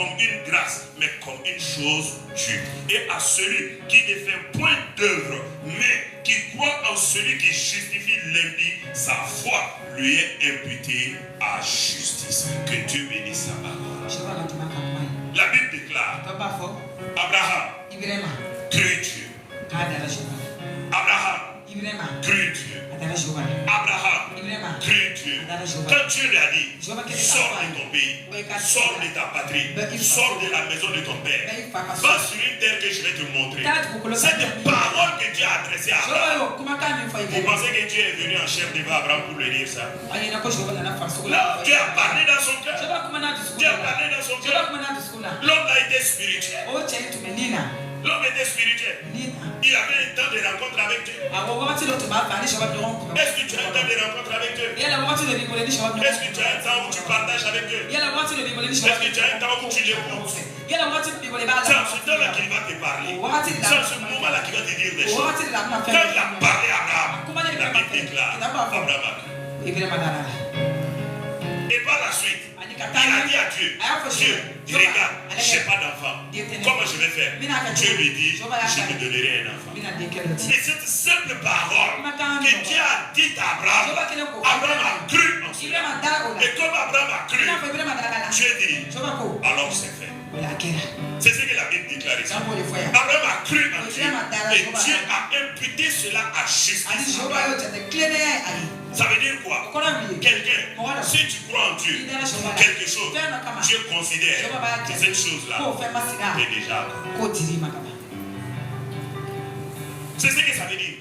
comme une grâce, mais comme une chose due. Et à celui qui ne fait point d'œuvre, mais qui croit en celui qui justifie l'impie, sa foi lui est imputée à justice. Que Dieu bénisse sa parole. La Bible déclare, Abraham crut Dieu. Abraham crut Dieu. Abraham crut Dieu. Quand Dieu lui a dit, sors de ton pays, sors de ta patrie, sors de la maison de ton père, va sur une terre que je vais te montrer. C'est des paroles que Dieu a adressées à Abraham. Vous pensez que Dieu est venu en chef devant Abraham pour lui dire ça? Là, Dieu a parlé dans son cœur. Dieu a parlé dans son cœur. L'homme a été spirituel. L'homme était spirituel. Il avait un temps de rencontre avec Dieu. Est-ce que tu as un temps de rencontre avec Dieu? Est-ce que tu as un temps où tu partages avec Dieu? Est-ce que tu as un temps où tu l'écoutes? C'est en ce temps-là qu'il va te parler. C'est en ce moment-là qu'il va te dire des choses. Quand il a parlé à Abraham, la Bible déclare Abraham a cru. Et par la suite, il a dit à Dieu, Dieu, regarde, je n'ai pas d'enfant. Comment je vais faire? Dieu lui dit, je te donnerai un enfant. Et cette simple parole que Dieu a dit à Abraham, Abraham a cru en cela. Et comme Abraham a cru, Dieu dit, alors c'est fait. C'est ce que la Bible déclare ici. Abraham a cru en Dieu et Dieu a imputé cela à justice. Ça veut dire quoi? Quelqu'un, si tu crois en Dieu, quelque chose, Dieu considère que cette chose-là est déjà. C'est ce que ça veut dire.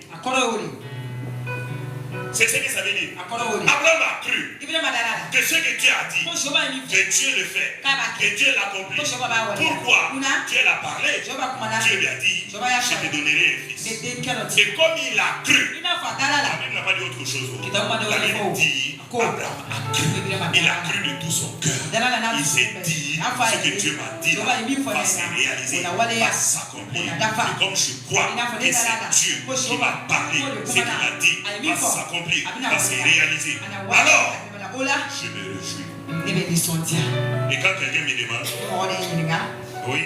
C'est ce que ça veut dire. Abraham a cru que ce que Dieu a dit, que Dieu le fait, que Dieu l'accomplit. Pourquoi? Dieu l'a parlé. Dieu lui a dit, je te donnerai un fils. Et comme il a cru, la Bible n'a pas dit autre chose. La Bible dit, Abraham a cru. Il a cru de tout son cœur. Il s'est dit, ce que Dieu m'a dit va se réaliser, va s'accomplir. Et comme je crois que c'est Dieu qui m'a parlé, ce qu'il a dit va s'accomplir, va se réaliser. Alors, je me réjouis. Et quand quelqu'un me demande, oui,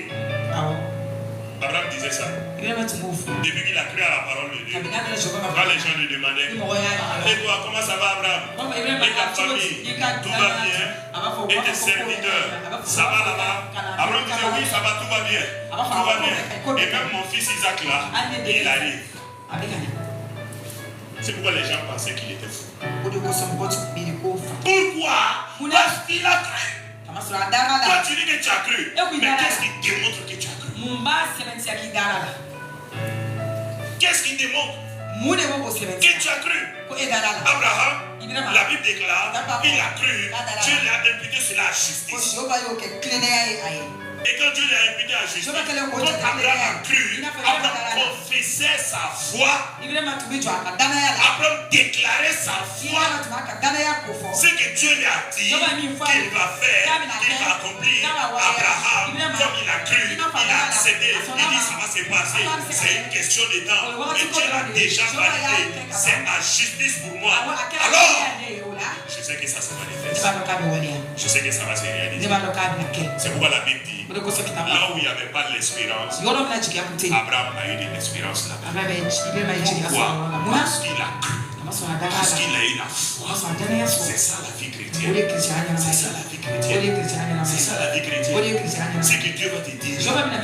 Abraham disait ça. Depuis qu'il a cru à la parole de Dieu, quand les gens lui demandaient, et toi, comment ça va Abraham? Et ta famille, tout va bien? Et tes serviteurs, ça va là-bas? Abraham disait, oui, ça va, tout va bien. Tout va bien. Et même mon fils Isaac là, il arrive. C'est pourquoi les gens pensaient qu'il était fou. Pourquoi? Parce qu'il a cru. Toi tu dis que tu as cru, mais qu'est-ce qui démontre que tu as cru? Qu'est-ce qui démontre que tu as cru? Abraham, la Bible déclare, il a cru, Dieu lui a imputé cela à justice. Et quand Dieu l'a imputé à justice, quand Abraham a cru, Abraham confessait sa foi. Abraham déclarait sa foi. Ce que Dieu lui a dit qu'il va faire, qu'il va accomplir. Abraham, comme il a cru, il a accepté. Il dit ça va se passer. C'est une question de temps. Mais Dieu l'a déjà validé. C'est la justice pour moi. Alors, je sais que ça se manifeste. Je sais que ça va se réaliser. C'est pourquoi la Bible dit, là où il n'y avait pas l'espérance, Abraham a eu de l'espérance là-bas. Pourquoi? Parce qu'il a cru. Parce qu'il a eu la foi. C'est ça la vie chrétienne. C'est ça la vie chrétienne. C'est ça la vie chrétienne. C'est que Dieu va te dire.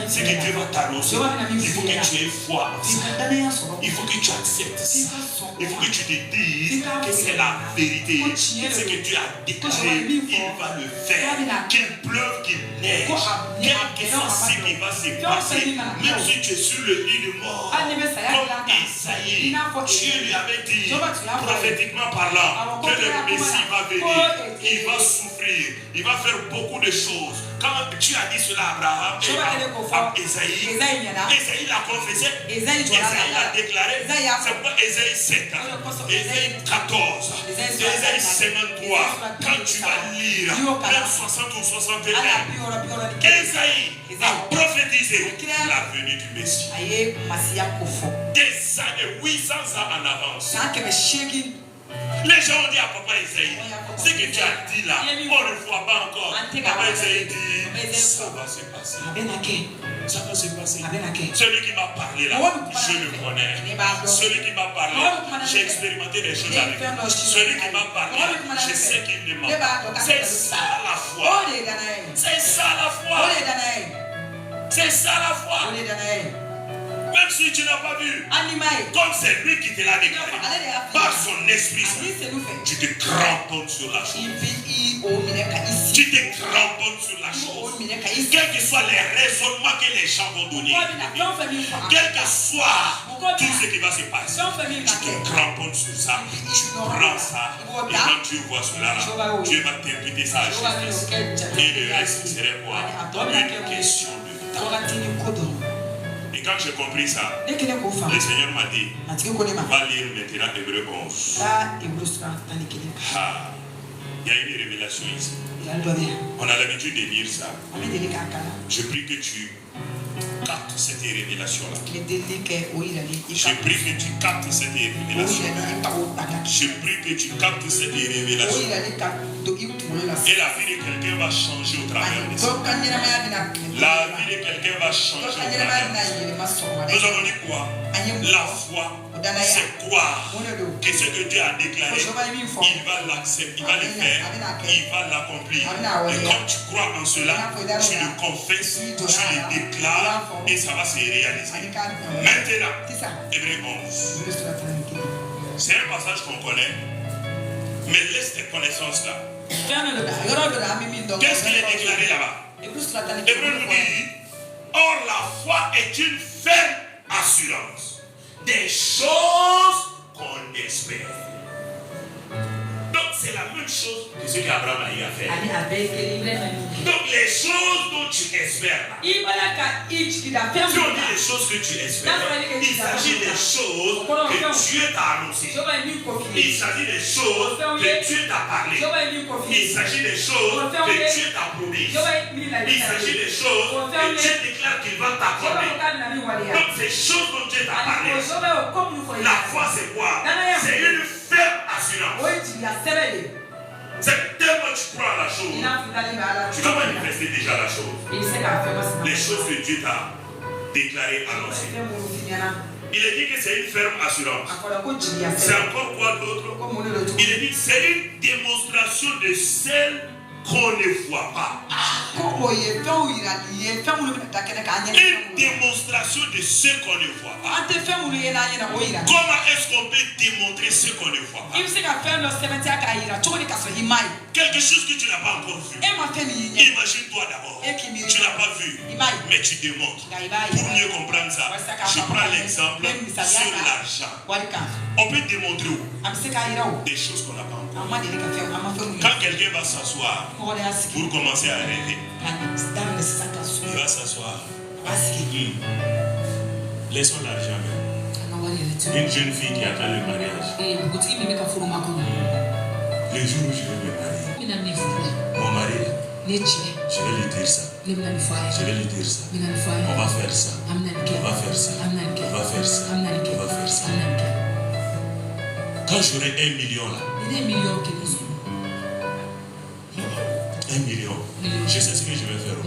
C'est que Dieu va t'annoncer. Il faut que tu aies foi en ça. Il faut que tu acceptes ça. Il faut que tu te dises que c'est la vérité. C'est que Dieu a déclaré. Il va le faire. Qu'il pleuve, qu'il neige. Quel que soit ce qui va se passer. Même si tu es sur le lit de mort. Comme Isaïe. Dieu lui avait dit, prophétiquement parlant, que le Messie va venir, il va souffrir, il va faire beaucoup de choses. Quand tu as dit cela à Abraham et à Esaïe, Esaïe l'a confessé, Esaïe l'a déclaré. C'est pourquoi Esaïe 7, Esaïe 14, Esaïe 53, quand tu vas lire, même 60 ou 61, Esaïe a prophétisé la venue du Messie. Des années, 800 ans en avance. Les gens ont dit à papa Isaïe, ce que tu as dit là, on ne voit pas encore. Papa Isaïe dit, ça va se passer. Ça va se passer. Celui qui m'a parlé là, je le connais. Celui qui m'a parlé, j'ai expérimenté des choses avec lui. Celui qui m'a parlé, je sais qu'il ne m'a pas. C'est ça la foi. C'est ça la foi. C'est ça la foi. Même si tu n'as pas vu, comme c'est lui qui te l'a déclaré, par son esprit, tu te cramponnes sur la chose. Tu te cramponnes sur la chose. Quels que soient les raisonnements que les gens vont donner, quel que soit tout ce qui va se passer, tu te cramponnes sur ça. Tu prends ça. Et quand tu vois cela, Dieu va t'imputer ça à justice. Et le reste serait quoi? Une question de temps. Et quand j'ai compris ça, le Seigneur m'a dit, va lire maintenant Hébreu 11. Il y a une révélation ici. On a l'habitude de lire ça. Je prie que tu captes cette révélation-là. Je prie que tu captes cette révélation. Je prie que tu captes cette révélation. Et la vie de quelqu'un va changer au travers de ça. La vie de quelqu'un va changer au travers de ça. Nous avons dit quoi? La foi, c'est croire que ce que Dieu a déclaré, il va l'accepter, il va le faire, il va l'accomplir. Et quand tu crois en cela, tu le confesses, tu le déclares et ça va se réaliser. Maintenant, Hébreu 11. C'est un passage qu'on connaît, mais laisse tes connaissances là. Qu'est-ce qu'il est déclaré là-bas? Hébreu nous dit, or la foi est une ferme assurance des choses qu'on espère. Donc c'est la même chose que ce qu'Abraham a eu à faire. Donc les choses dont tu espères là, si on dit les choses que tu espères, il s'agit des choses que Dieu t'a annoncées. Il s'agit des choses que Dieu t'a parlé. Il s'agit des choses que Dieu t'a promis. Il s'agit des choses que Dieu déclare qu'il va t'accorder. Donc ces choses dont Dieu t'a parlé, la foi c'est quoi? C'est une ferme assurance. C'est tellement tu crois à la chose, tu dois manifester déjà la chose. Les choses que Dieu t'a déclarées, annoncées. Il est dit que c'est une ferme assurance. C'est encore quoi d'autre? Il est dit que c'est une démonstration de celle qu'on ne voit pas. Une démonstration de ce qu'on ne voit pas. Comment est-ce qu'on peut démontrer ce qu'on ne voit pas? Quelque chose que tu n'as pas encore vu. Imagine-toi d'abord, tu n'as pas vu, mais tu démontres. Pour mieux comprendre ça, je prends l'exemple sur l'argent. On peut démontrer des choses qu'on n'a pas encore. Quand quelqu'un va s'asseoir pour commencer à rêver, il va s'asseoir. Laissons l'argent. Une jeune fille qui attend le mariage. Le jour où je vais me marier, mon mari, je vais lui dire ça. Je vais lui dire ça. On va faire ça. On va faire ça. On va faire ça. On va faire ça. Quand j'aurai 1 million là, 1 million, je sais ce que je vais faire.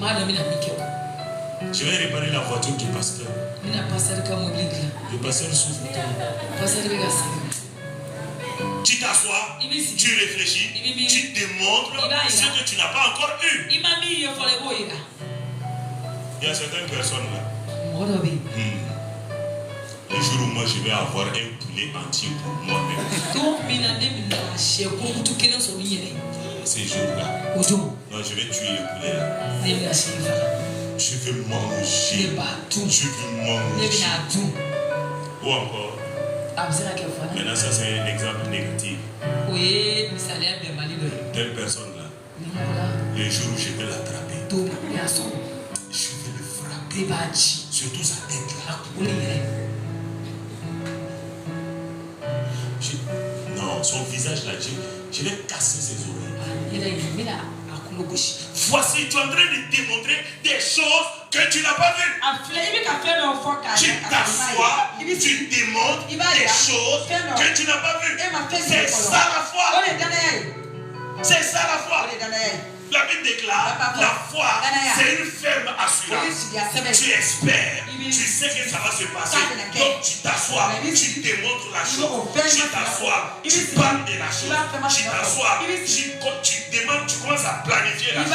Je vais réparer la voiture du pasteur. Le pasteur souffre. Tu t'assois, tu réfléchis, tu démontres ce que tu n'as pas encore eu. Il y a certaines personnes là. Le jour où moi je vais avoir un poulet entier pour moi-même. Ces jours-là, moi je vais tuer le poulet là. Je veux manger. Je veux manger. Ou encore. Maintenant, ça c'est un exemple négatif. Telle personne là, le jour où je vais l'attraper, je vais le frapper. Surtout sa tête là. Non, son visage là, je vais casser ses oreilles. Voici, tu es en train de démontrer des choses que tu n'as pas vu. Tu t'assois, tu démontres des choses que tu n'as pas vues. C'est ça la foi. C'est ça la foi. La Bible déclare, la foi, c'est une ferme assurance. Tu espères, tu sais que ça va se passer. Donc tu t'assois, tu démontres la chose. Tu t'assois, tu parles de la chose. Tu t'assois, tu demandes, tu commences à planifier la chose.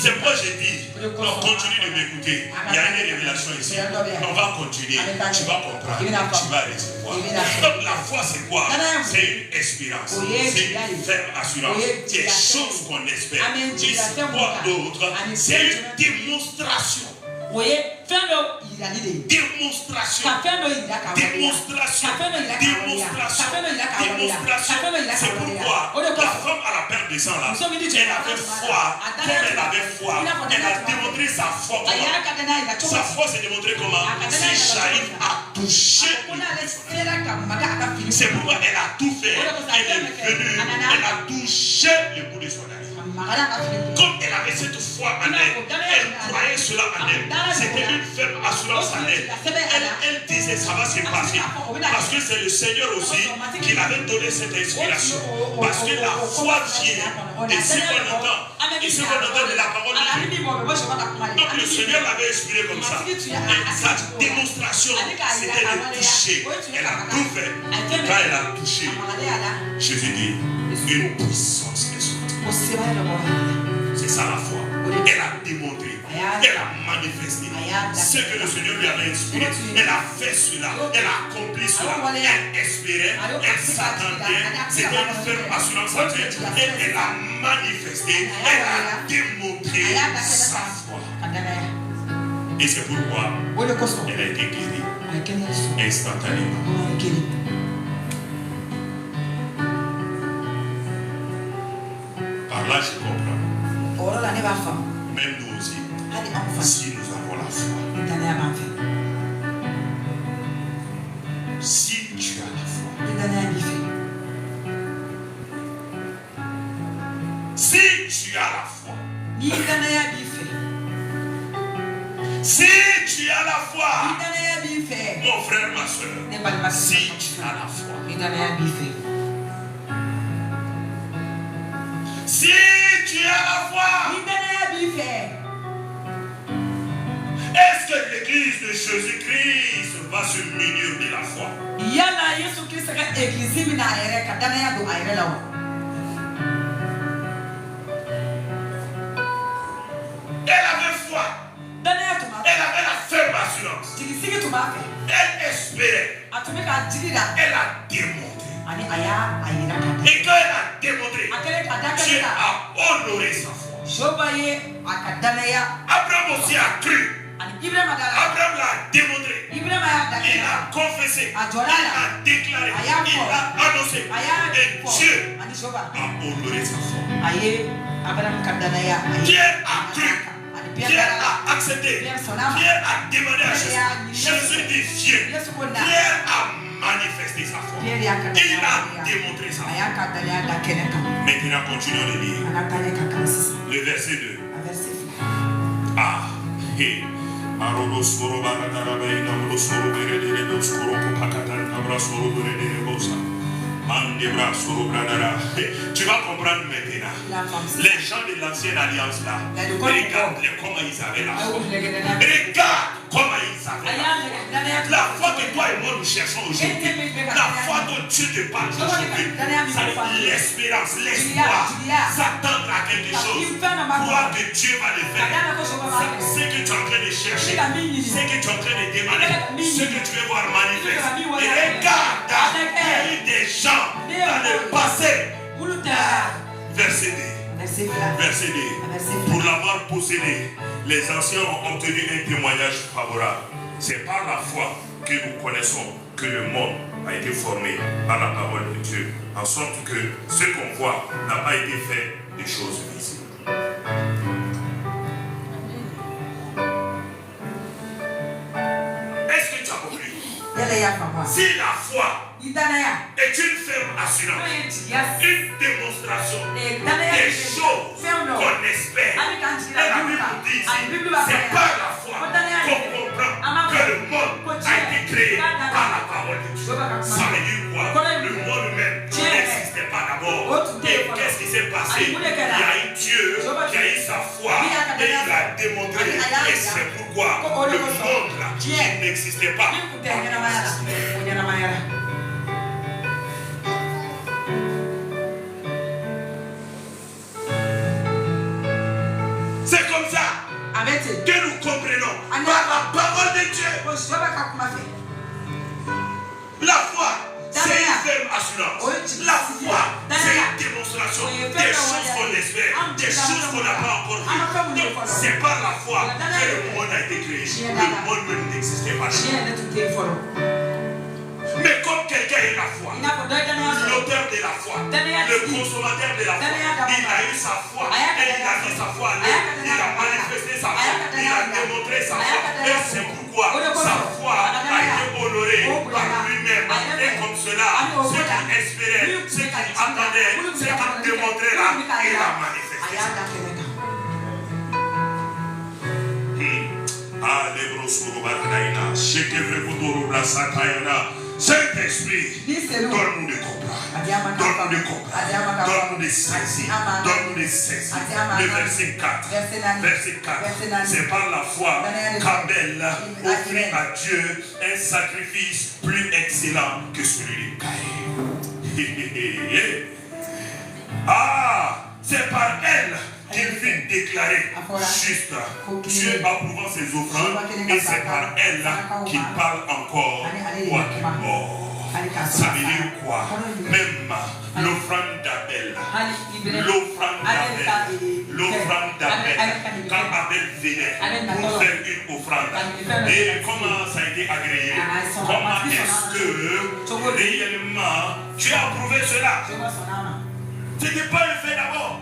C'est pourquoi j'ai dit, non, continue de m'écouter. Il y a une révélation ici. On va continuer. Tu vas comprendre. Tu vas recevoir. Donc la foi, c'est quoi? C'est une espérance. C'est une ferme assurance. Des choses qu'on espère. Et c'est quoi d'autre? C'est une démonstration. Démonstration. C'est pourquoi la femme à la perte de sang là, elle avait foi. Comme elle avait foi, elle a démontré sa foi. Sa foi s'est démontrée comment? Si j'arrive à toucher, c'est pourquoi elle a tout fait. Elle est venue, elle a touché le bout de son âme. Comme elle avait cette foi en elle, elle croyait cela en elle. C'était une ferme assurance en elle. Elle disait ça va se passer. Parce que c'est le Seigneur aussi qui l'avait donné cette inspiration. Parce que la foi vient de ce qu'on entend. Et ce qu'on entend de la parole de Dieu. Donc le Seigneur l'avait inspiré comme ça. Et sa démonstration, c'était de toucher. Elle a tout fait. Quand elle a touché, Jésus dit, une puissance est sortie. C'est ça la foi. Elle a démontré, elle a manifesté ce que le Seigneur lui avait inspiré. Elle a fait cela, elle a accompli cela. Elle espérait, elle s'attendait. C'était une ferme assurance en Dieu. Elle a manifesté, elle a démontré sa foi. Et c'est pourquoi elle a été guérie instantanément. Par là, je comprends. Même nous aussi, si nous avons la foi, si tu as la foi, si tu as la foi, si tu as la foi, mon frère, ma soeur, si tu as la foi, si tu as la foi, est-ce que l'église de Jésus-Christ va se munir de la foi? Elle avait foi. Elle avait la ferme assurance. Elle espérait. Elle a démontré. Et quand elle a démontré, Dieu a honoré sa foi. Abraham aussi a cru. Abraham l'a démontré. Il a confessé. Il a déclaré. Il a annoncé. Et Dieu a honoré sa foi. Pierre a cru. Pierre a accepté. Pierre a demandé à Jésus. Jésus dit viens. Pierre a manifesté sa foi. Il a démontré sa foi. Maintenant, continuons de lire. Le verset 2. Ah, hey. Tu vas comprendre maintenant. Les gens de l'ancienne alliance là, regarde comment ils avaient la foi. Regarde comment ils avaient la foi. La foi que toi et moi nous cherchons aujourd'hui. La foi dont Dieu te parle aujourd'hui. L'espérance, l'espoir, s'attendre à quelque chose. Croire que Dieu va le faire. Ce que tu es en train de chercher, ce que tu es en train de demander, ce que tu veux voir manifester. Et regarde, il y a eu des gens dans le passé. Verset 2. Verset 2. Pour l'avoir possédé, les anciens ont obtenu un témoignage favorable. C'est par la foi que nous connaissons que le monde a été formé par la parole de Dieu, en sorte que ce qu'on voit n'a pas été fait des choses visibles. Est-ce que tu as compris? Si la foi est une ferme assurance, une démonstration des choses qu'on espère. Et la Bible dit ici, c'est démontré. Et c'est pourquoi le monde là, qui n'existait pas. C'est comme ça que nous comprenons par la parole de Dieu. La foi, c'est une ferme assurance. La foi, c'est une démonstration des choses qu'on espère, des choses qu'on n'a pas encore vues. Donc, c'est par la foi que le monde a été créé. Le monde même n'existait pas. Mais comme quelqu'un est la foi, l'auteur de la foi, le consommateur de la foi, il a eu sa foi et il a mis sa foi à l'œuvre. Il a manifesté sa foi, il a démontré sa foi. Et c'est pourquoi sa foi a été honorée par lui-même. Et comme cela, ce qu'il espérait, ce qu'il attendait, ce qu'il démontrait là, il a manifesté ça. Saint-Esprit, donne-nous de comprendre, donne-nous de comprendre, donne-nous de saisir, donne-nous de saisir. Le verset 4, c'est par la foi qu'Abel offrit à Dieu un sacrifice plus excellent que celui de Caïn. C'est par elle qu'il fut déclaré juste, Dieu approuvant ses offrandes, et c'est par elle qu'il parle encore quoi qu'il mort. Ça veut dire quoi? Même l'offrande d'Abel, quand Abel venait pour faire une offrande, et comment ça a été agréé? Comment est-ce que réellement Dieu a approuvé cela? Ce n'était pas un fait d'abord.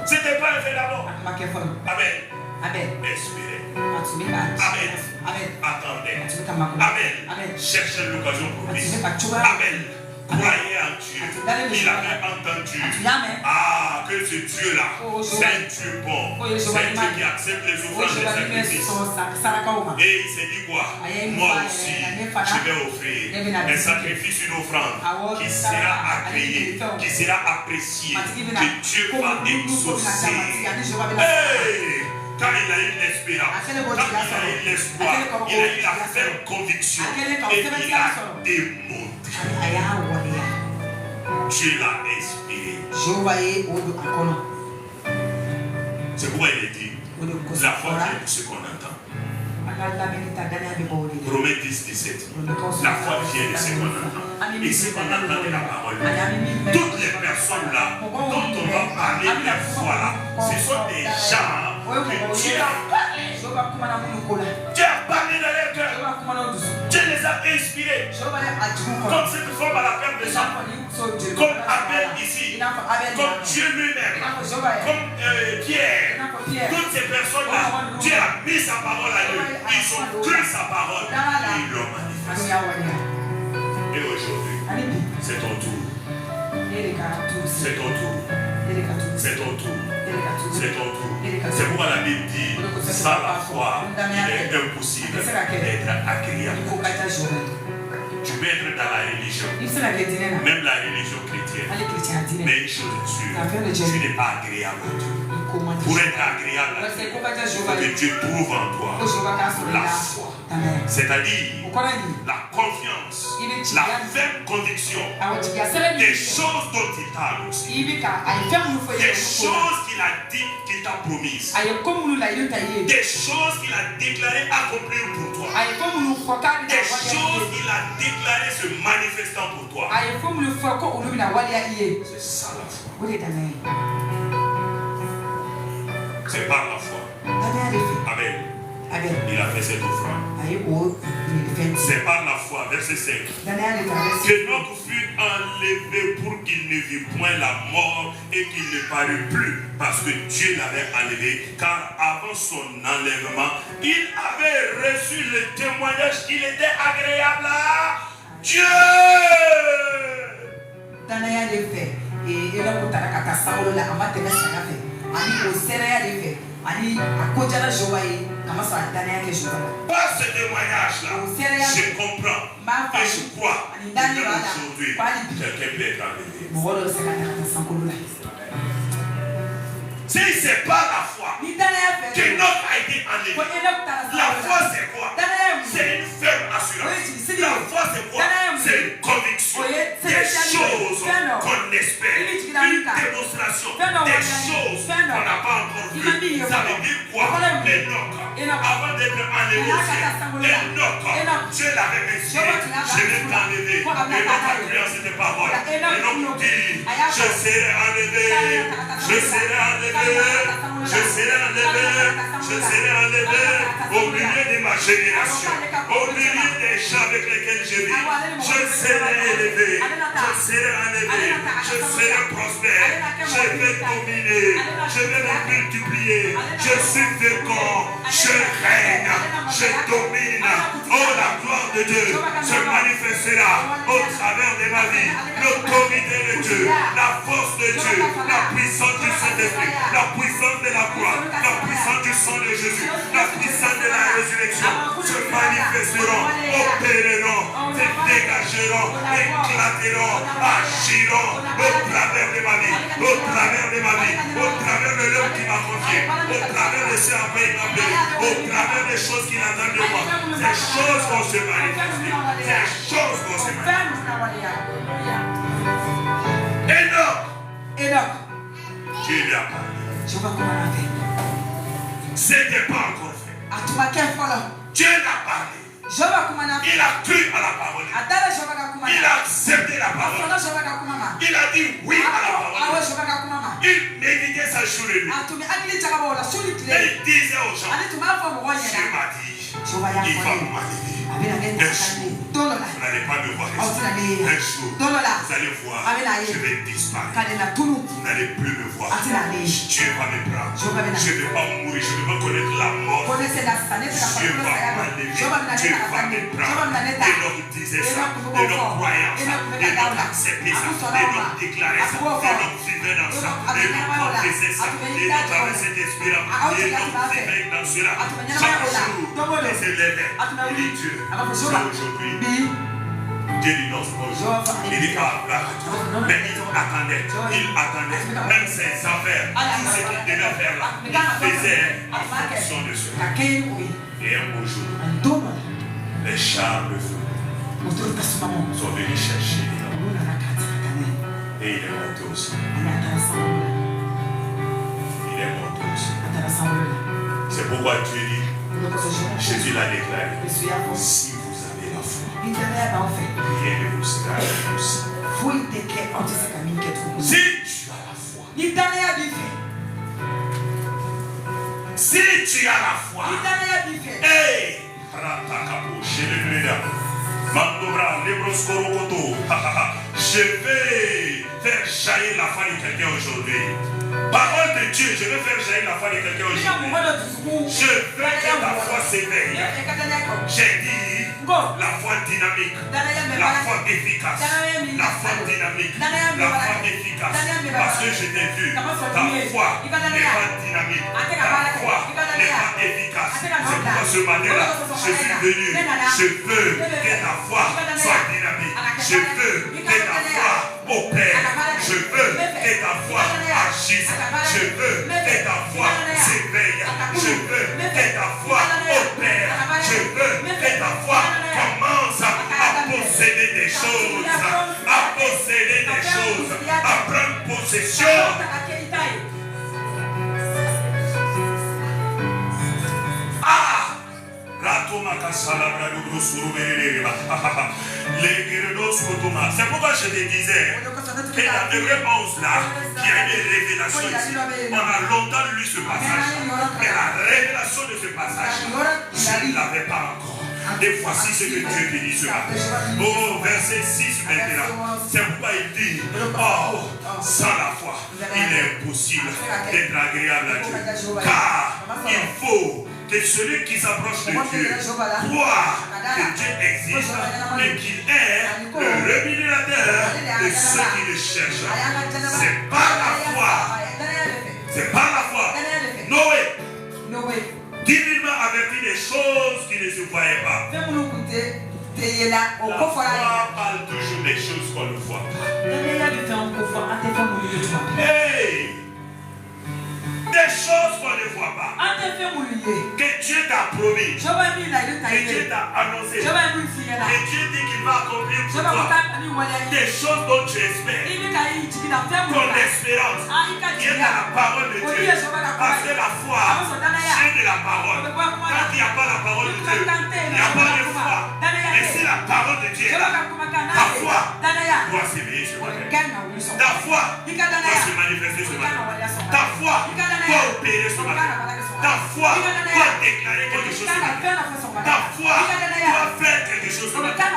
C'était pas un fait d'abord. Abel espérait. Abel attendait. Abel cherchait l'occasion propice. Abel croyait en Dieu. Il avait entendu que ce Dieu-là, c'est un Dieu bon. C'est un Dieu qui accepte les offrandes des sacrifices. Et il s'est dit quoi? Moi aussi, je vais offrir un sacrifice, une offrande qui sera agréée, qui sera appréciée, que Dieu va exaucer. Quand il a eu l'espérance, quand il a eu l'espoir, il a eu la ferme conviction et il a démontré. Dieu l'a inspiré. C'est pourquoi il est dit, la foi vient de ce qu'on entend. Romains 10, 17. La foi vient de ce qu'on entend. Et ce qu'on entend de la parole. Toutes les personnes là dont on va parler de la foi là, ce sont des gens que Dieu a parlé. Dieu a parlé dans leur cœur. Dieu les a inspirés. Comme cette femme à la perte de sang. Comme Abel ici. Comme Dieu lui-même. Comme Pierre. Toutes ces personnes-là, Dieu a mis sa parole à eux. Ils ont cru sa parole. Et ils l'ont manifesté. Et aujourd'hui, c'est ton tour. C'est ton tour. C'est ton tour. C'est ton tour. C'est pourquoi la Bible dit, sans la foi, il est impossible d'être agréable. Tu peux être dans la religion, même la religion chrétienne. Mais une chose est sûre, tu n'es pas agréable à Dieu. Pour être agréable à Dieu, il faut que Dieu trouve en toi la foi. C'est-à-dire la confiance, la ferme conviction des choses dont il t'a annoncé, des choses qu'il a dit, qu'il t'a promises, des choses qu'il a déclaré accomplir pour toi, des choses qu'il a déclaré se manifestant pour toi. C'est ça la foi. C'est par la foi. Abel, il a fait cette offrande. C'est par la foi, verset 5, que notre fut enlevé pour qu'il ne vit point la mort et qu'il ne parut plus, parce que Dieu l'avait enlevé, car avant son enlèvement, il avait reçu le témoignage qu'il était agréable à Dieu. Par ce témoignage-là, je comprends et je crois que même aujourd'hui, quelqu'un peut être enlevé. Si c'est pas la foi qu'Enoch a été enlevé, la foi c'est quoi? C'est une ferme assurance. La foi c'est quoi? C'est une conviction. Des choses qu'on espère. Une démonstration des choses qu'on n'a pas encore vues. Ça veut dire quoi? Enoch, avant d'être enlevé au ciel, Enoch, Dieu l'avait mentionné. Je vais t'enlever. Enoch a cru en cette parole. Enoch dit, je serai enlevé. Je serai enlevé. Je serai enlevé, je serai enlevé au milieu de ma génération, au milieu des gens avec lesquels je vis. Je serai élevé, je serai enlevé, je serai prospère, je vais dominer, je vais me multiplier, je suis fécond, je règne, je domine. Oh, la gloire de Dieu se manifestera au travers de ma vie. L'autorité de Dieu, la force de Dieu, la puissance du Saint-Esprit, la puissance de la croix, la puissance du sang de Jésus, la puissance de la résurrection se manifesteront, opéreront, se dégageront, éclateront, agiront au travers de ma vie, au travers de ma vie, au travers de l'homme qui m'a confié, au travers de ce à quoi il m'a appelé, au travers des choses qu'il attend de moi. Ces choses vont se manifester. Ces choses vont se manifester. Enoch, Dieu lui a parlé. C'était pas encore fait. Dieu l'a parlé. Il a cru à la parole. Il a accepté la parole. Il a dit oui à la parole. Il méditait sa journée. Et il disait aux gens, Dieu m'a dit, il va m'enlever. Un jour, vous n'allez pas me voir ici. Un jour, vous allez voir, je vais disparaître. Vous n'allez plus me voir. Dieu va me prendre. Je ne vais pas mourir. Je ne vais pas connaître la mort. Dieu va m'enlever. Dieu va me prendre. Et l'homme disait ça. Et l'homme croyait ça. Et l'homme acceptait ça. Et l'homme déclarait ça. Et l'homme vivait dans ça. Et l'homme confessait ça. Et l'homme avait cet esprit. Et l'homme vivait dans cela. Chaque jour, il s'élevait. Il dit Dieu. Aujourd'hui, Dieu lui lance bonjour. Il dit pas mais il attendait. Même ses affaires, tout ce qu'il devait faire là, il faisait en fonction de cela. Et un beau jour, les chars de feu sont venus chercher. Et il est monté aussi. Il est monté aussi. C'est pourquoi Dieu dit, Jésus l'a déclaré, si vous avez la foi, rien ne vous sera impossible. Si tu as la foi, si tu as la foi, hey, je vais faire jaillir la foi de quelqu'un aujourd'hui. Parole de Dieu, je vais faire jaillir la foi de quelqu'un aujourd'hui. Je veux que ta foi s'éveille. J'ai dit la foi dynamique, la foi efficace, la foi dynamique, la foi efficace. Parce que je t'ai vu, ta foi n'est pas dynamique, ta foi n'est pas efficace. C'est pourquoi ce matin-là, je suis venu. Je veux que ta foi soit dynamique. Je veux que ta foi opère. Je veux que ta foi agisse. Je veux que ta foi s'éveille. Je veux que ta foi opère. Je veux que ta foi commence à posséder des choses. À posséder des choses. À prendre possession. Ah! C'est pourquoi je te disais que la vraie pause là, qui a une révélation ici, on a longtemps lu ce passage, mais la révélation de ce passage, je ne l'avais pas encore. Et voici ce que Dieu te dit ce matin. Au verset 6 maintenant, c'est pourquoi il dit, oh, sans la foi, il est impossible d'être agréable à Dieu. Car il faut que celui qui s'approche de Dieu croit que Dieu existe et qu'il est le rémunérateur de ceux qui le cherchent. C'est par la foi. C'est par la foi. Noé, divinement averti des choses qui ne se voyaient pas. La foi parle toujours des choses qu'on ne voit pas. Hey! Des choses qu'on ne voit pas. Que Dieu t'a promis. Que Dieu t'a annoncé. Que Dieu dit qu'il va accomplir pour toi. Des choses dont tu espères. Ton espérance qui est dans la parole de Dieu. Parce que la foi vient de la parole. Quand il n'y a pas la parole de Dieu, il n'y a pas de foi. Mais si la parole de Dieu est là, ta foi doit s'éveiller ce matin. Ta foi doit se manifester ce matin. Ta foi doit opérer ce matin. Ta foi doit déclarer quelque chose ce matin. Ta foi doit faire quelque chose ce matin.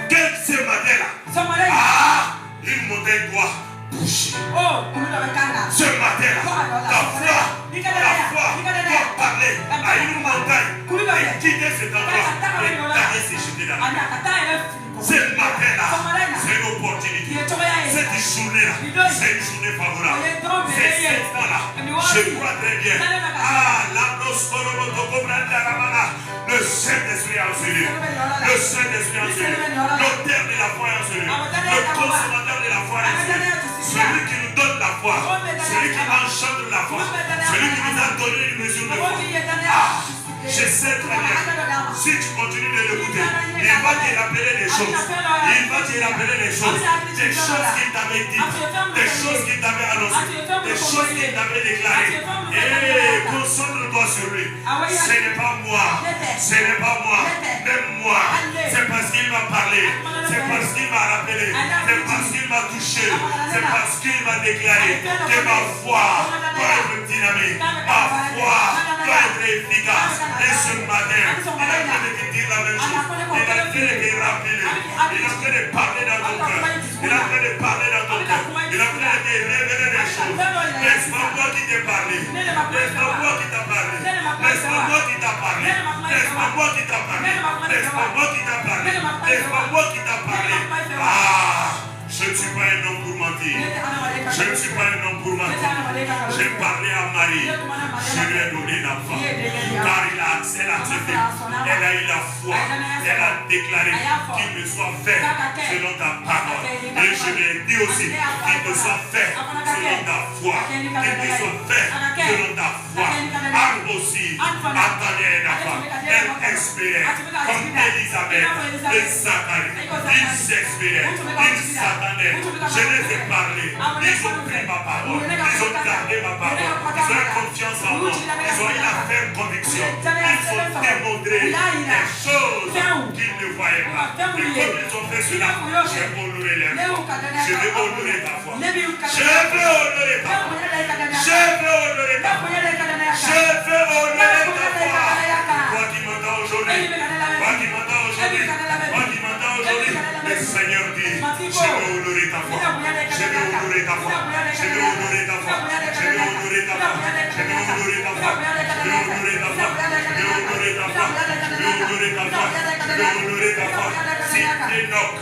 Quel ce matin-là, une montagne doit bouger. Ce matin-là, ta foi doit parler à une montagne et quitter cet endroit et d'aller se jeter dans la mer. Ce matin-là, c'est une opportunité. Cette journée-là, c'est une journée favorable. C'est cet instant-là, je crois très bien. Le Saint-Esprit a celui. Le Saint-Esprit a celui. L'auteur de la foi est celui. Le consommateur de la foi est celui. Celui qui nous donne la foi. Celui qui engendre la foi. Celui qui nous a donné une mesure de foi. Je sais très bien. Si tu continues de l'écouter, il va te rappeler des choses. Il va te rappeler des choses. Des choses qu'il t'avait dit. Des choses qu'il t'avait annoncées. Des choses qu'il t'avait déclarées. Et concentre-toi sur lui. Ce n'est pas moi. Ce n'est pas moi. Même moi. C'est parce qu'il m'a parlé. C'est parce qu'il m'a rappelé. C'est parce qu'il m'a touché. C'est parce qu'il m'a déclaré que ma foi doit être dynamique. Ma foi doit être efficace. Et ce matin, il a fait de te dire la même chose. Il a fait de te rappeler. Il a fait de parler dans ton cœur. Il a fait de parler dans ton cœur. Il a fait de te révéler des choses. N'est-ce pas moi qui t'ai parlé? N'est-ce pas moi qui t'a parlé? N'est-ce pas moi qui t'a parlé? N'est-ce pas moi qui t'a parlé? N'est-ce pas moi qui t'a parlé? N'est-ce pas moi qui t'a parlé? Je ne suis pas un homme pour mentir. Je ne suis pas un homme pour mentir. J'ai parlé à Marie. Je lui ai donné l'enfant. Car il a accepté. Elle a eu la foi. Elle a déclaré qu'il me soit fait selon ta parole. Et je lui ai dit aussi qu'il me soit fait selon ta foi. Qu'il me soit fait selon ta foi. Anne aussi attendait un enfant. Elle espérait comme Élisabeth et Zacharie. Ils s'espéraient. Ils s'attendaient. Je les ai parlé. Ils ont pris ma parole. Ils ont gardé ma parole. Ils ont eu confiance en moi. Ils ont eu la ferme conviction. Ils ont démontré des choses qu'ils ne voyaient pas. Et comme ils ont fait cela, j'ai honoré leur foi. Je vais honorer ta foi. Je vais honorer ta foi. Je vais honorer ta foi. Je vais honorer ta foi. Toi qui m'entends aujourd'hui. Toi qui m'entends aujourd'hui. Toi qui m'entends aujourd'hui. Le Seigneur dit, je vais honorer ta foi. Je vais honorer ta foi. Je vais honorer ta foi. Je vais honorer ta foi. Je vais honorer ta foi. Je vais honorer ta foi. Je vais honorer ta foi. Je vais honorer ta foi. Je vais honorer ta foi. Si Enoch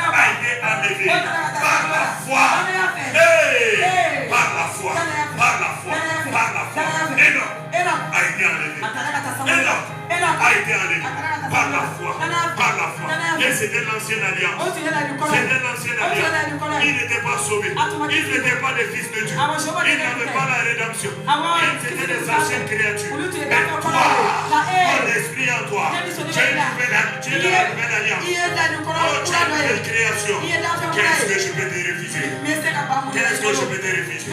a été enlevé par la foi. Par la foi. Par la foi. Par la foi. Enoch a été enlevé. Enoch a été enlevé par la foi. Par la foi. Et c'était l'ancienne alliance. C'était l'ancienne alliance. Ils n'étaient pas sauvés. Ils n'étaient pas des fils de Dieu. Ils n'avaient pas la rédemption. Ils étaient des anciennes créatures. Mais toi, ton esprit en toi, tu es de la nouvelle alliance. Oh, tu es une nouvelle création. Qu'est-ce que je peux te refuser? Qu'est-ce que je peux te refuser?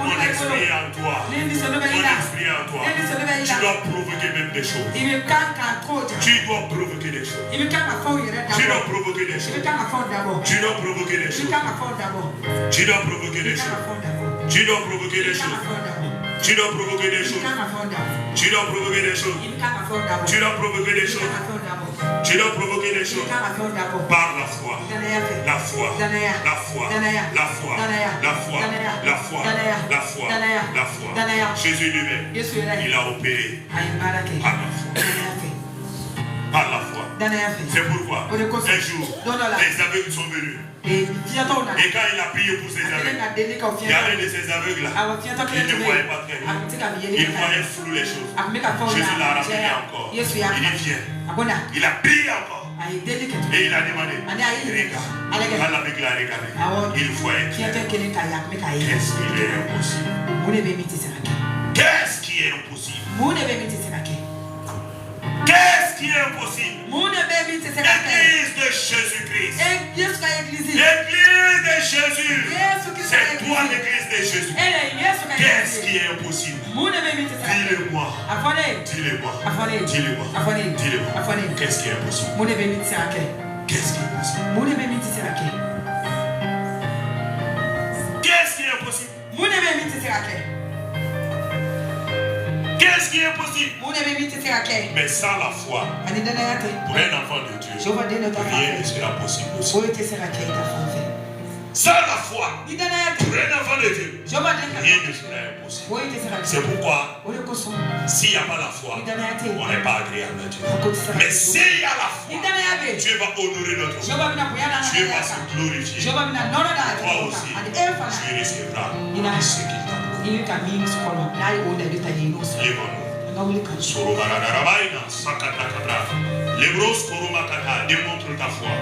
Mon esprit est en toi. Mon esprit est en toi. Tu dois provoquer même des choses. Tu dois provoquer des choses. Tu dois provoquer des choses. Tu dois provoquer des choses. Tu dois provoquer des choses. Tu dois provoquer des choses. Tu dois provoquer des choses. Tu dois provoquer des choses. Tu dois provoquer des choses. Tu dois provoquer des choses. Par la foi. La foi. La foi. La foi. La foi. La foi. La foi. La foi. Jésus lui-même, il a opéré par la foi. Par la foi. C'est pourquoi un jour, les aveugles sont venus. Et quand il a prié pour ces aveugles, il y a un de ces aveugles-là, il ne voyait pas très bien. Il voyait flou les choses. Jésus l'a rappelé encore. Il dit viens. Il a prié encore. Et il a demandé, regarde, avec la regardée, il faut être. Qu'est-ce qui est impossible? Qu'est-ce qui est impossible? Qu'est-ce qui est impossible? L'église de Jésus-Christ. L'église de Jésus. C'est toi l'église de Jésus. Qu'est-ce qui est impossible? Dis-le-moi. Dis-le-moi. Dis-le-moi. Dis-le-moi. Qu'est-ce qui est impossible? Qu'est-ce qui est impossible? Qu'est-ce qui est impossible? Qu'est-ce qui est impossible? Mais sans la foi, pour un enfant de Dieu, rien ne sera possible aussi. Sans la foi, pour un enfant de Dieu, rien ne sera impossible. C'est pourquoi, s'il n'y a pas la foi, on n'est pas agréable à Dieu. Mais s'il y a la foi, Dieu va honorer notre foi. Dieu va se glorifier. Toi aussi, tu recevras ce qu'il t'a promis. Lebros Koromakata, démontre ta foi.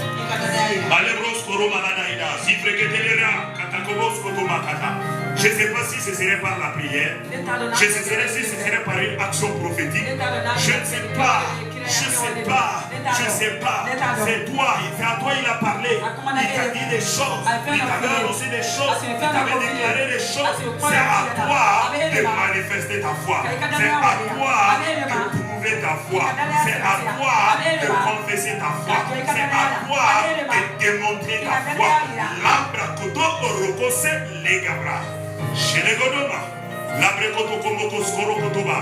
Malebros Koromanadaïda, si fréquetelera, Katakobos Kotomakata. Je ne sais pas si ce serait par la prière. Je ne sais pas si ce serait par une action prophétique. Je ne sais pas. Je ne sais pas. Je ne sais pas. C'est toi. C'est à toi il a parlé. Il t'a dit des choses. Il t'avait annoncé des choses. Il t'avait déclaré des choses. C'est à toi de manifester ta foi. C'est à toi de prouver ta foi. C'est à toi de confesser ta foi. C'est à toi de démontrer ta foi. L'abra koto orokose legabra. Shenegodoma. L'abra koto komoko skoro kotoba.